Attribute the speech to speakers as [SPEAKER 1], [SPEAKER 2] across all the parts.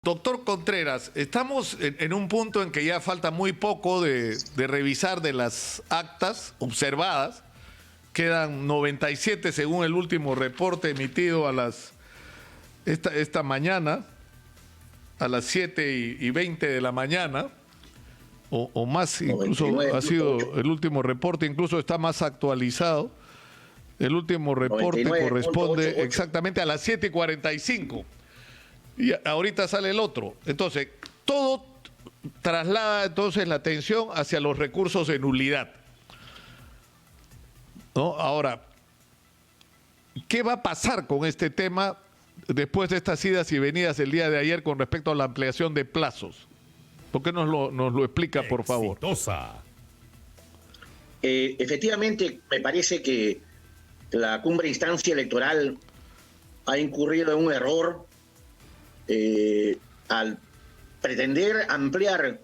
[SPEAKER 1] Doctor Contreras, estamos en un punto en que ya falta muy poco de revisar de las actas observadas. Quedan 97 según el último reporte emitido a esta mañana, a las 7:20 de la mañana, o más, incluso
[SPEAKER 2] 99,
[SPEAKER 1] ha sido el último reporte, incluso está más actualizado. El último reporte
[SPEAKER 2] 99,
[SPEAKER 1] corresponde
[SPEAKER 2] 88.
[SPEAKER 1] exactamente a las 7:45. Y ahorita sale el otro. Entonces, todo traslada entonces la atención hacia los recursos de nulidad, ¿no? Ahora, ¿qué va a pasar con este tema después de estas idas y venidas el día de ayer con respecto a la ampliación de plazos? ¿Por qué nos lo explica, por favor?
[SPEAKER 2] Efectivamente, me parece que la cumbre de instancia electoral ha incurrido en un error al pretender ampliar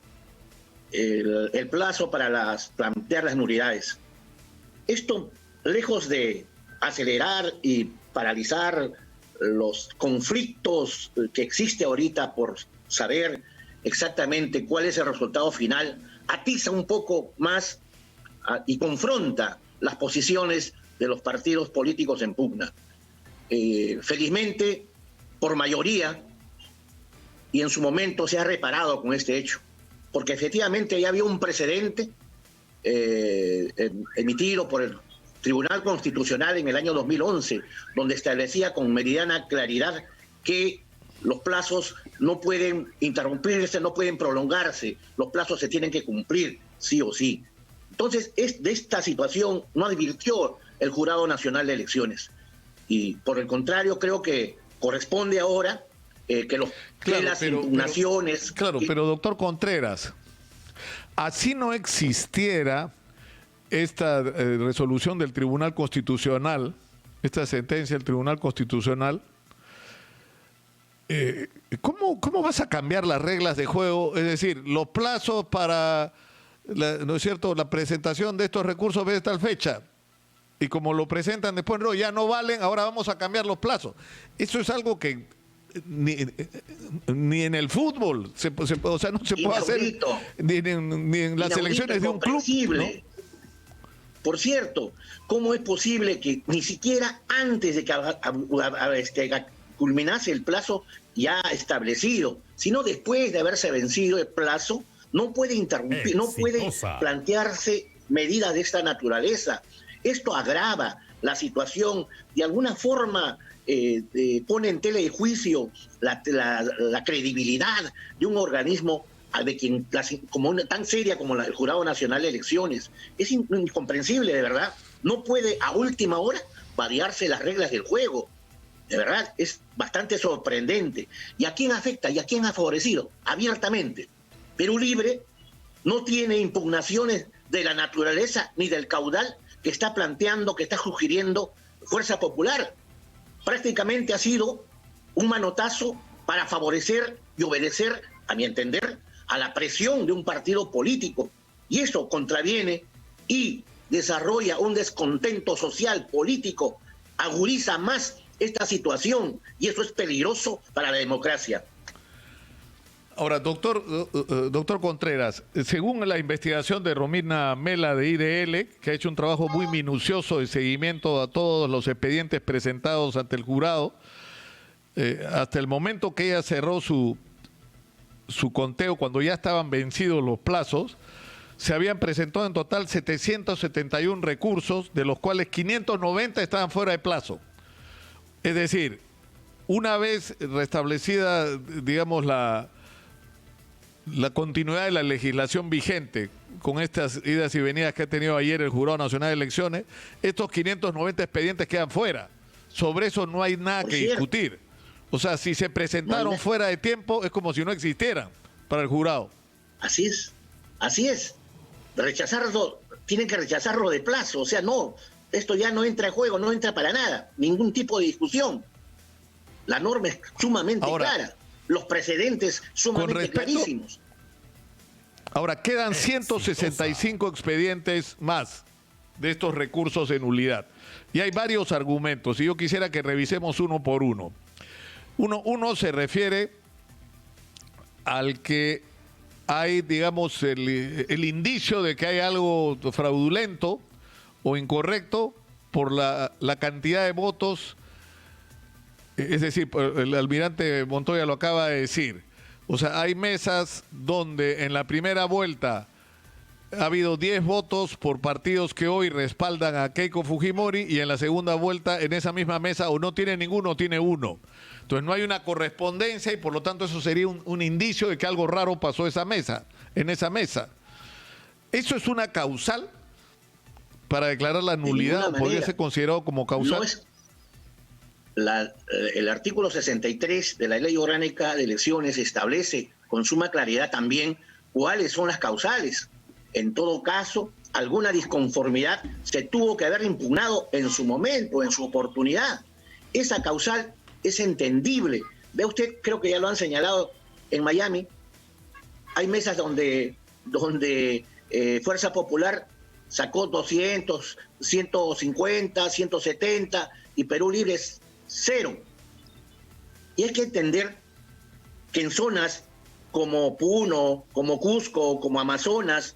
[SPEAKER 2] el plazo para plantear las nulidades. Esto, lejos de acelerar y paralizar los conflictos que existe ahorita por saber exactamente cuál es el resultado final, atiza un poco más y confronta las posiciones de los partidos políticos en pugna. Felizmente, por mayoría, y en su momento se ha reparado con este hecho, porque efectivamente ya había un precedente emitido por el Tribunal Constitucional en el año 2011, donde establecía con meridiana claridad que los plazos no pueden interrumpirse, no pueden prolongarse, los plazos se tienen que cumplir sí o sí. Entonces, de esta situación no advirtió el Jurado Nacional de Elecciones, y por el contrario creo que corresponde ahora que las impugnaciones...
[SPEAKER 1] Pero doctor Contreras, así no existiera esta resolución del Tribunal Constitucional, esta sentencia del Tribunal Constitucional, ¿cómo vas a cambiar las reglas de juego? Es decir, los plazos para, ¿no es cierto?, la presentación de estos recursos de tal fecha, y como lo presentan después, no, ya no valen, ahora vamos a cambiar los plazos. Eso es algo que ni en el fútbol o sea, no se puede hacer ni en las elecciones de un club, ¿no?
[SPEAKER 2] Por cierto, ¿cómo es posible que ni siquiera antes de que culminase el plazo ya establecido, sino después de haberse vencido el plazo, no puede interrumpir, no puede plantearse medidas de esta naturaleza? Esto agrava la situación, de alguna forma pone en tela de juicio la credibilidad de un organismo tan seria como el Jurado Nacional de Elecciones. Es incomprensible, de verdad. No puede a última hora variarse las reglas del juego. De verdad, es bastante sorprendente. ¿Y a quién afecta? ¿Y a quién ha favorecido? Abiertamente. Perú Libre no tiene impugnaciones de la naturaleza ni del caudal que está planteando, que está sugiriendo Fuerza Popular. Prácticamente ha sido un manotazo para favorecer y obedecer, a mi entender, a la presión de un partido político. Y eso contraviene y desarrolla un descontento social, político, agudiza más esta situación, y eso es peligroso para la democracia.
[SPEAKER 1] Ahora, doctor Contreras, según la investigación de Romina Mela de IDL, que ha hecho un trabajo muy minucioso de seguimiento a todos los expedientes presentados ante el jurado, hasta el momento que ella cerró su conteo, cuando ya estaban vencidos los plazos, se habían presentado en total 771 recursos, de los cuales 590 estaban fuera de plazo. Es decir, una vez restablecida, digamos, la continuidad de la legislación vigente con estas idas y venidas que ha tenido ayer el Jurado Nacional de Elecciones, estos 590 expedientes quedan fuera. Sobre eso no hay nada que discutir. O sea, si se presentaron fuera de tiempo, es como si no existieran para el jurado.
[SPEAKER 2] Así es, así es. Rechazarlo, tienen que rechazarlo de plazo. O sea, no, esto ya no entra en juego, no entra para nada, ningún tipo de discusión. La norma es sumamente clara. Los precedentes sumamente clarísimos.
[SPEAKER 1] Ahora, quedan 165 expedientes más de estos recursos de nulidad. Y hay varios argumentos, y yo quisiera que revisemos uno por uno. Uno se refiere al que hay, digamos, el indicio de que hay algo fraudulento o incorrecto por la cantidad de votos. Es decir, el almirante Montoya lo acaba de decir. O sea, hay mesas donde en la primera vuelta ha habido 10 votos por partidos que hoy respaldan a Keiko Fujimori, y en la segunda vuelta en esa misma mesa o no tiene ninguno o tiene uno. Entonces no hay una correspondencia y por lo tanto eso sería un indicio de que algo raro pasó en esa mesa. ¿Eso es una causal para declarar la nulidad? ¿Podría ser considerado como causal?
[SPEAKER 2] No es el artículo 63 de la Ley Orgánica de Elecciones establece con suma claridad también cuáles son las causales. En todo caso, alguna disconformidad se tuvo que haber impugnado en su momento, en su oportunidad. Esa causal es entendible. Ve usted, creo que ya lo han señalado en Miami, hay mesas donde Fuerza Popular sacó 200, 150, 170 y Perú Libre es 0. Y hay que entender que en zonas como Puno, como Cusco, como Amazonas,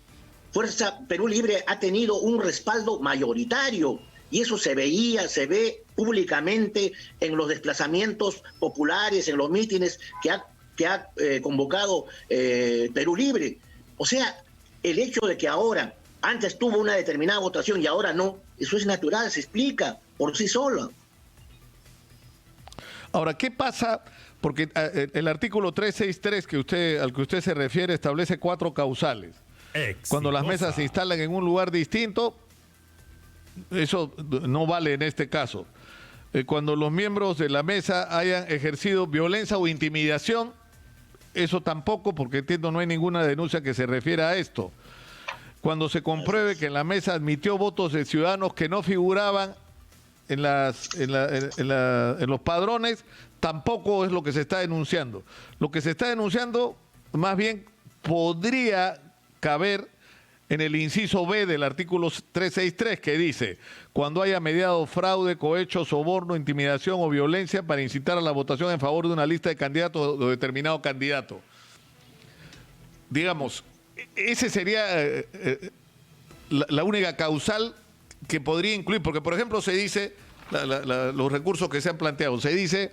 [SPEAKER 2] Perú Libre ha tenido un respaldo mayoritario y eso se ve públicamente en los desplazamientos populares, en los mítines que ha convocado Perú Libre. O sea, el hecho de que ahora, antes tuvo una determinada votación y ahora no, eso es natural, se explica por sí solo.
[SPEAKER 1] Ahora, ¿qué pasa? Porque el artículo 363 al que usted se refiere establece 4 causales. Cuando las mesas se instalan en un lugar distinto, eso no vale en este caso. Cuando los miembros de la mesa hayan ejercido violencia o intimidación, eso tampoco, porque entiendo no hay ninguna denuncia que se refiera a esto. Cuando se compruebe que en la mesa admitió votos de ciudadanos que no figuraban en los padrones, tampoco es lo que se está denunciando. Lo que se está denunciando, más bien, podría caber en el inciso B del artículo 363, que dice: cuando haya mediado fraude, cohecho, soborno, intimidación o violencia para incitar a la votación en favor de una lista de candidatos o determinado candidato. Digamos, ese sería la única causal que podría incluir, porque por ejemplo se dice, los recursos que se han planteado, se dice,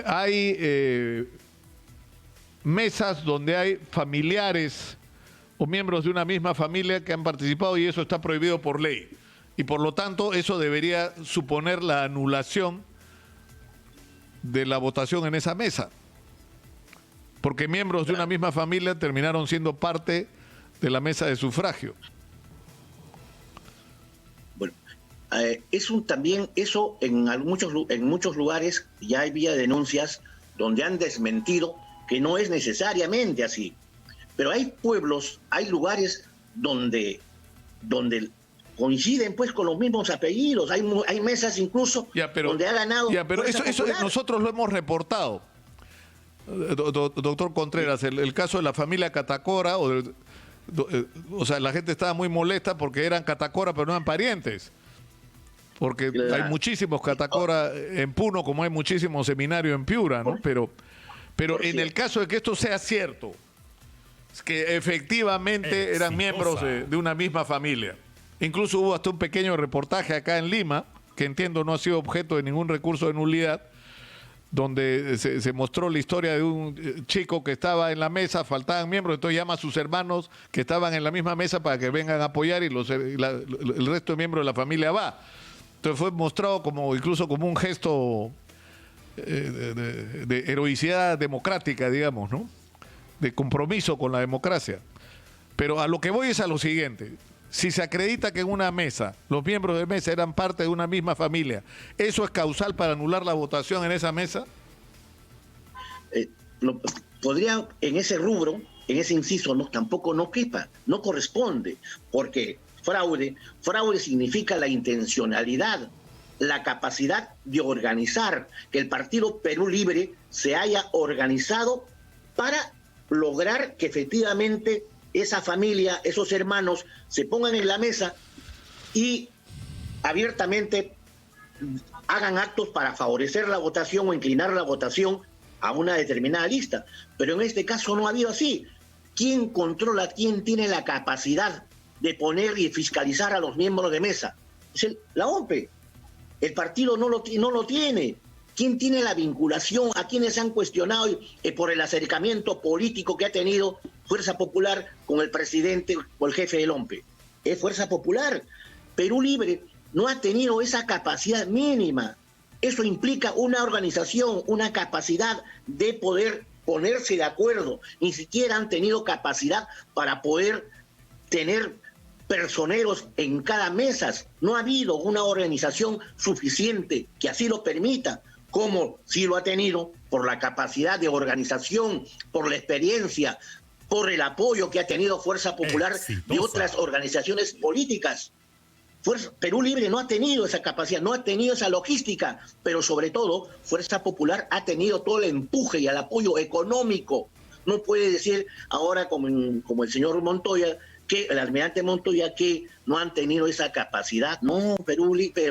[SPEAKER 1] hay mesas donde hay familiares o miembros de una misma familia que han participado y eso está prohibido por ley. Y por lo tanto eso debería suponer la anulación de la votación en esa mesa. Porque miembros de una misma familia terminaron siendo parte de la mesa de sufragio.
[SPEAKER 2] Bueno, también eso en muchos lugares ya había denuncias donde han desmentido que no es necesariamente así. Pero hay pueblos, hay lugares donde coinciden pues con los mismos apellidos, hay mesas incluso donde ha ganado.
[SPEAKER 1] Pero eso nosotros lo hemos reportado, doctor Contreras, el caso de la familia Catacora, o sea, la gente estaba muy molesta porque eran Catacora pero no eran parientes. Porque hay muchísimos Catacora en Puno, como hay muchísimos seminarios en Piura, ¿no? Pero en el caso de que esto sea cierto, es que efectivamente eran miembros de una misma familia. Incluso hubo hasta un pequeño reportaje acá en Lima, que entiendo no ha sido objeto de ningún recurso de nulidad, donde se mostró la historia de un chico que estaba en la mesa, faltaban miembros, entonces llama a sus hermanos que estaban en la misma mesa para que vengan a apoyar y el resto de miembros de la familia va. Entonces fue mostrado incluso como un gesto de heroicidad democrática, digamos, ¿no? De compromiso con la democracia. Pero a lo que voy es a lo siguiente: si se acredita que en una mesa los miembros de mesa eran parte de una misma familia, ¿eso es causal para anular la votación en esa mesa?
[SPEAKER 2] Podría, en ese rubro, en ese inciso, tampoco no quepa, no corresponde, porque fraude significa la intencionalidad, la capacidad de organizar, que el Partido Perú Libre se haya organizado para lograr que efectivamente esa familia, esos hermanos, se pongan en la mesa y abiertamente hagan actos para favorecer la votación o inclinar la votación a una determinada lista. Pero en este caso no ha habido así. ¿Quién controla, quién tiene la capacidad de poner y fiscalizar a los miembros de mesa? Es la OMPE. El partido no lo tiene. ¿Quién tiene la vinculación? ¿A quienes han cuestionado por el acercamiento político que ha tenido Fuerza Popular con el presidente o el jefe del OMPE? Es Fuerza Popular. Perú Libre no ha tenido esa capacidad mínima. Eso implica una organización, una capacidad de poder ponerse de acuerdo. Ni siquiera han tenido capacidad para poder tener personeros en cada mesa. No ha habido una organización suficiente que así lo permita, como sí lo ha tenido por la capacidad de organización, por la experiencia, por el apoyo que ha tenido Fuerza Popular de otras organizaciones políticas. Perú Libre no ha tenido esa capacidad, no ha tenido esa logística, pero sobre todo Fuerza Popular ha tenido todo el empuje y el apoyo económico. No puede decir ahora como el señor Montoya, que el almirante Montoya, que no han tenido esa capacidad. No,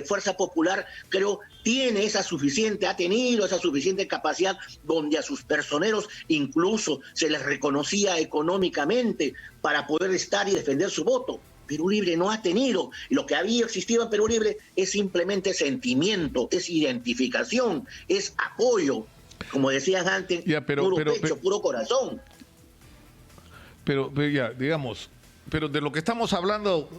[SPEAKER 2] Fuerza Popular creo ha tenido esa suficiente capacidad, donde a sus personeros incluso se les reconocía económicamente para poder estar y defender su voto. Perú Libre no ha tenido. Y lo que había existido en Perú Libre es simplemente sentimiento, es identificación, es apoyo. Como decías antes, puro pecho, puro corazón.
[SPEAKER 1] Pero ya, digamos, pero de lo que estamos hablando,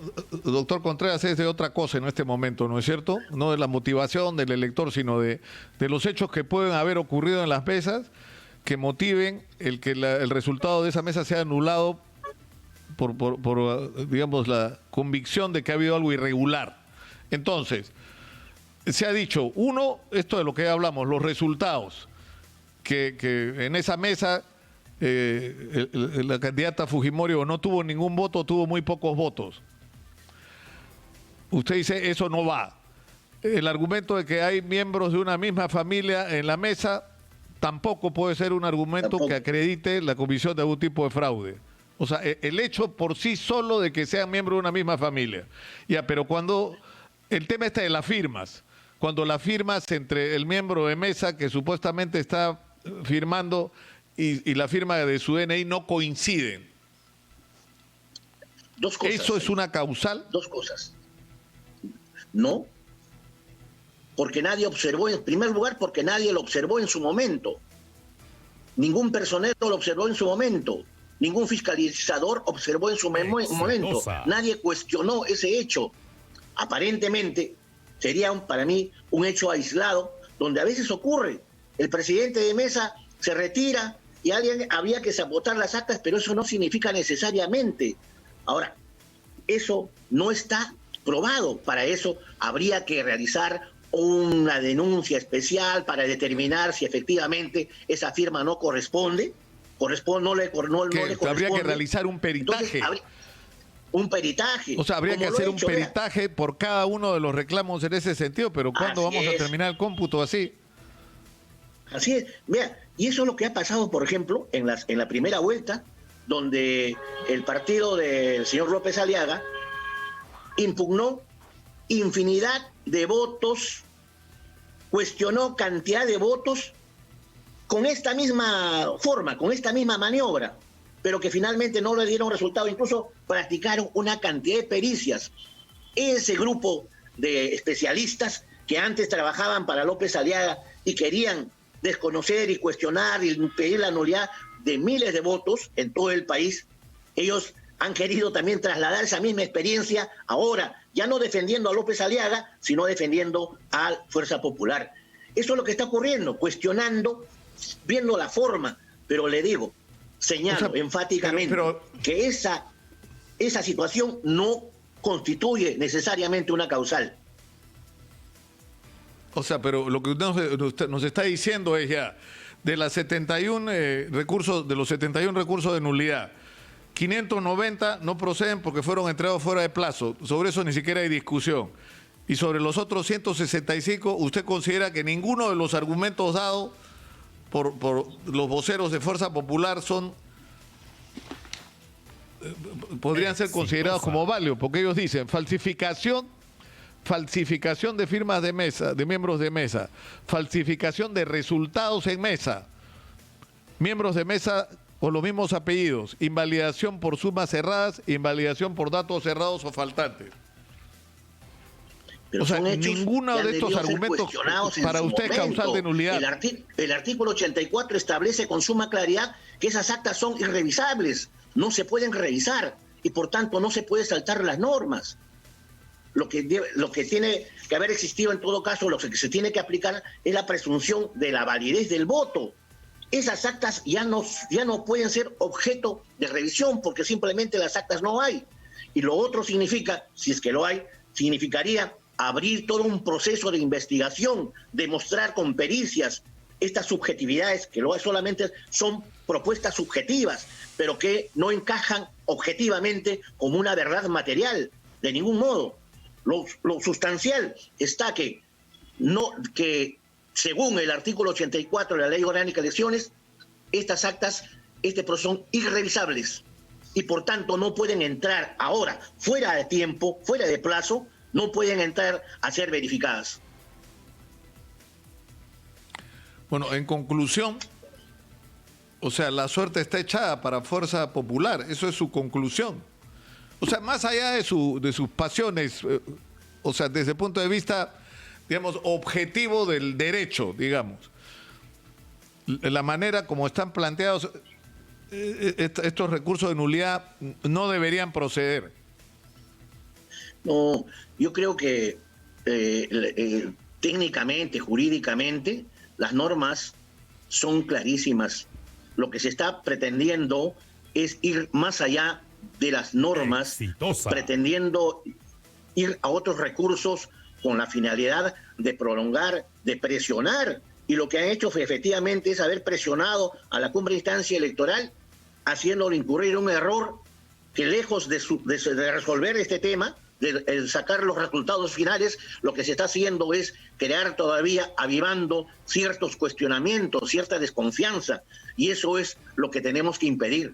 [SPEAKER 1] doctor Contreras, es de otra cosa en este momento, ¿no es cierto? No de la motivación del elector, sino de los hechos que pueden haber ocurrido en las mesas que motiven el que el resultado de esa mesa sea anulado por digamos, la convicción de que ha habido algo irregular. Entonces, se ha dicho, uno, esto de lo que hablamos, los resultados, que en esa mesa la candidata Fujimori no tuvo ningún voto, tuvo muy pocos votos. Usted dice, eso no va. El argumento de que hay miembros de una misma familia en la mesa tampoco puede ser un argumento que acredite la comisión de algún tipo de fraude. O sea, el hecho por sí solo de que sean miembros de una misma familia. Ya, pero cuando el tema está de las firmas, cuando las firmas entre el miembro de mesa que supuestamente está firmando y la firma de su DNI no coinciden.
[SPEAKER 2] Dos cosas.
[SPEAKER 1] ¿Eso es una causal?
[SPEAKER 2] Dos cosas. No, porque nadie observó, en primer lugar, porque nadie lo observó en su momento. Ningún personero lo observó en su momento. Ningún fiscalizador observó en su momento. Nadie cuestionó ese hecho. Aparentemente sería para mí un hecho aislado, donde a veces ocurre. El presidente de mesa se retira y había que sabotar las actas, pero eso no significa necesariamente. Ahora, eso no está probado. Para eso habría que realizar una denuncia especial para determinar si efectivamente esa firma no corresponde. No le corresponde.
[SPEAKER 1] Habría que realizar un peritaje.
[SPEAKER 2] Entonces, un peritaje.
[SPEAKER 1] O sea, habría que hacer un peritaje por cada uno de los reclamos en ese sentido, pero ¿cuándo vamos a terminar el cómputo así?
[SPEAKER 2] Así es. Vea, y eso es lo que ha pasado, por ejemplo, en la primera vuelta, donde el partido del señor López Aliaga impugnó infinidad de votos, cuestionó cantidad de votos con esta misma forma, con esta misma maniobra, pero que finalmente no le dieron resultado. Incluso practicaron una cantidad de pericias. Ese grupo de especialistas que antes trabajaban para López Aliaga y querían desconocer y cuestionar y pedir la nulidad de miles de votos en todo el país, ellos han querido también trasladar esa misma experiencia ahora, ya no defendiendo a López Aliaga, sino defendiendo a Fuerza Popular. Eso es lo que está ocurriendo, cuestionando, viendo la forma, pero le digo, señalo enfáticamente que esa situación no constituye necesariamente una causal.
[SPEAKER 1] O sea, pero lo que nos está diciendo es ya, de las 71 recursos, de los 71 recursos de nulidad, 590 no proceden porque fueron entregados fuera de plazo. Sobre eso ni siquiera hay discusión. Y sobre los otros 165, ¿usted considera que ninguno de los argumentos dados por los voceros de Fuerza Popular podrían ser considerados como válidos? Porque ellos dicen falsificación de firmas de mesa, de miembros de mesa, falsificación de resultados en mesa, miembros de mesa con los mismos apellidos, invalidación por sumas cerradas, invalidación por datos cerrados o faltantes.
[SPEAKER 2] Pero
[SPEAKER 1] o sea,
[SPEAKER 2] son hechos
[SPEAKER 1] ninguno
[SPEAKER 2] que han
[SPEAKER 1] de estos
[SPEAKER 2] debido ser
[SPEAKER 1] argumentos
[SPEAKER 2] cuestionados en
[SPEAKER 1] para
[SPEAKER 2] su
[SPEAKER 1] usted es
[SPEAKER 2] momento.
[SPEAKER 1] causal de nulidad.
[SPEAKER 2] El artículo 84 establece con suma claridad que esas actas son irrevisables, no se pueden revisar y por tanto no se puede saltar las normas. Lo que tiene que haber existido en todo caso, lo que se tiene que aplicar es la presunción de la validez del voto. Esas actas ya no pueden ser objeto de revisión porque simplemente las actas no hay. Y lo otro significa, si es que lo hay, significaría abrir todo un proceso de investigación, demostrar con pericias estas subjetividades, que solamente son propuestas subjetivas, pero que no encajan objetivamente como una verdad material, de ningún modo. Lo sustancial está que según el artículo 84 de la Ley Orgánica de Elecciones, estas actas, son irrevisables y por tanto no pueden entrar ahora, fuera de tiempo, fuera de plazo, no pueden entrar a ser verificadas.
[SPEAKER 1] Bueno, en conclusión, o sea, la suerte está echada para Fuerza Popular, eso es su conclusión. O sea, más allá de sus pasiones, o sea, desde el punto de vista, digamos, objetivo del derecho, digamos, la manera como están planteados estos recursos de nulidad no deberían proceder.
[SPEAKER 2] No, yo creo que técnicamente, jurídicamente, las normas son clarísimas. Lo que se está pretendiendo es ir más allá de las normas, pretendiendo ir a otros recursos con la finalidad de prolongar, de presionar, y lo que han hecho efectivamente es haber presionado a la cumbre de instancia electoral, haciéndolo incurrir en un error que lejos de resolver este tema, de sacar los resultados finales, lo que se está haciendo es crear todavía, avivando ciertos cuestionamientos, cierta desconfianza, y eso es lo que tenemos que impedir.